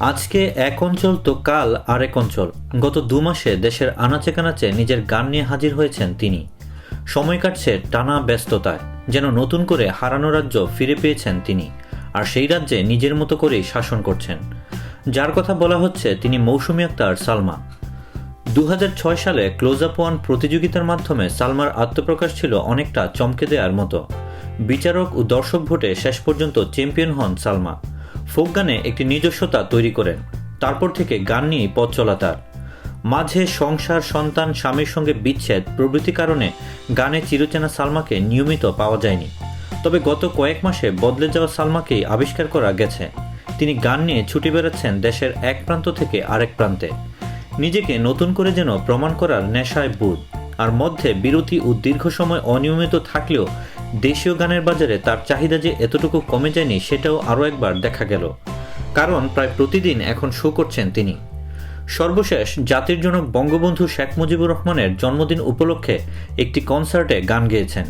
আজকে এক অঞ্চল তো কাল আরেক অঞ্চল। গত 2 মাসে দেশের আনাচে কানাচে নিজের গান নিয়ে হাজির হয়েছেন তিনি। সময় কাটছে টানা ব্যস্ততায়, যেন নতুন করে হারানো রাজ্য ফিরে পেয়েছেন তিনি। আর সেই রাজ্যে নিজের মতো করেই শাসন করছেন। যার কথা বলা হচ্ছে তিনি মৌসুমী আক্তার সালমা। 2006 সালে ক্লোজ আপ ওয়ান প্রতিযোগিতার মাধ্যমে সালমার আত্মপ্রকাশ ছিল অনেকটা চমকে দেওয়ার মতো। বিচারক ও দর্শক ভোটে শেষ পর্যন্ত চ্যাম্পিয়ন হন সালমা। ফোক গানে একটি নিজস্বতা তৈরি করেন। তারপর থেকে গান নিয়েই পথ চলা তার। মাঝে সংসার, সন্তান, স্বামীর সঙ্গে বিচ্ছেদ প্রভৃতি কারণে গানে চিরচেনা সালমাকে নিয়মিত পাওয়া যায়নি। তবে গত কয়েক মাসে বদলে যাওয়া সালমাকেই আবিষ্কার করা গেছে। তিনি গান নিয়ে ছুটে বেড়াচ্ছেন দেশের এক প্রান্ত থেকে আরেক প্রান্তে। নিজেকে নতুন করে যেন প্রমাণ করার নেশায় বুঁদ। আর মধ্যে বিরতি ও দীর্ঘ সময় অনিয়মিত থাকলেও দেশীয় গানের বাজারে তার চাহিদা যে এতটুকু কমে যায়নি সেটাও আরও একবার দেখা গেল। কারণ প্রায় প্রতিদিন এখন শো করছেন তিনি। সর্বশেষ জাতির জনক বঙ্গবন্ধু শেখ মুজিবুর রহমানের জন্মদিন উপলক্ষে একটি কনসার্টে গান গেয়েছেন।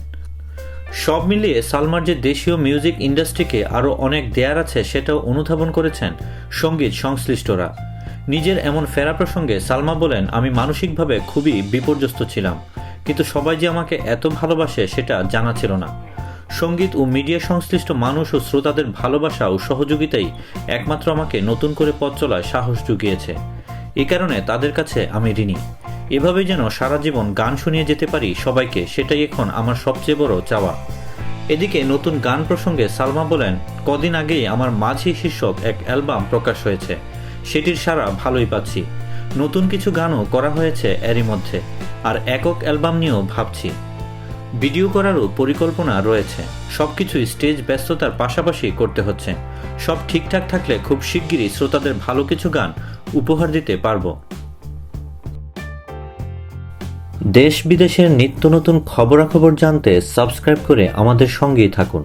সব মিলিয়ে সালমার যে দেশীয় মিউজিক ইন্ডাস্ট্রিকে আরও অনেক দেয়ার আছে সেটাও অনুধাবন করেছেন সঙ্গীত সংশ্লিষ্টরা। নিজের এমন ফেরা প্রসঙ্গে সালমা বলেন, আমি মানসিকভাবে খুবই বিপর্যস্ত ছিলাম, কিন্তু সবাই যে আমাকে এত ভালোবাসে সেটা জানা ছিল না। সঙ্গীত ও মিডিয়া সংশ্লিষ্ট মানুষ ও শ্রোতাদের ভালোবাসা ও সহযোগিতাই একমাত্র আমাকে নতুন করে পথ চলায় সাহস জুগিয়েছে। এ কারণে তাদের কাছে আমি ঋণী। এভাবেই যেন সারা জীবন গান শুনিয়ে যেতে পারি সবাইকে, সেটাই এখন আমার সবচেয়ে বড় চাওয়া। এদিকে নতুন গান প্রসঙ্গে সালমা বলেন, কদিন আগেই আমার মাঝি শীর্ষক এক অ্যালবাম প্রকাশ হয়েছে। সেটির সাড়া ভালোই পাচ্ছি। নতুন কিছু গানও করা হয়েছে এরই মধ্যে। আর একক অ্যালবাম নিয়েও ভাবছি। ভিডিও করারও পরিকল্পনা রয়েছে। সবকিছুই স্টেজ ব্যস্ততার পাশাপাশি করতে হচ্ছে। সব ঠিকঠাক থাকলে খুব শিগগিরই শ্রোতাদের ভালো কিছু গান উপহার দিতে পারবো। দেশ বিদেশের নিত্য নতুন খবরাখবর জানতে সাবস্ক্রাইব করে আমাদের সঙ্গেই থাকুন।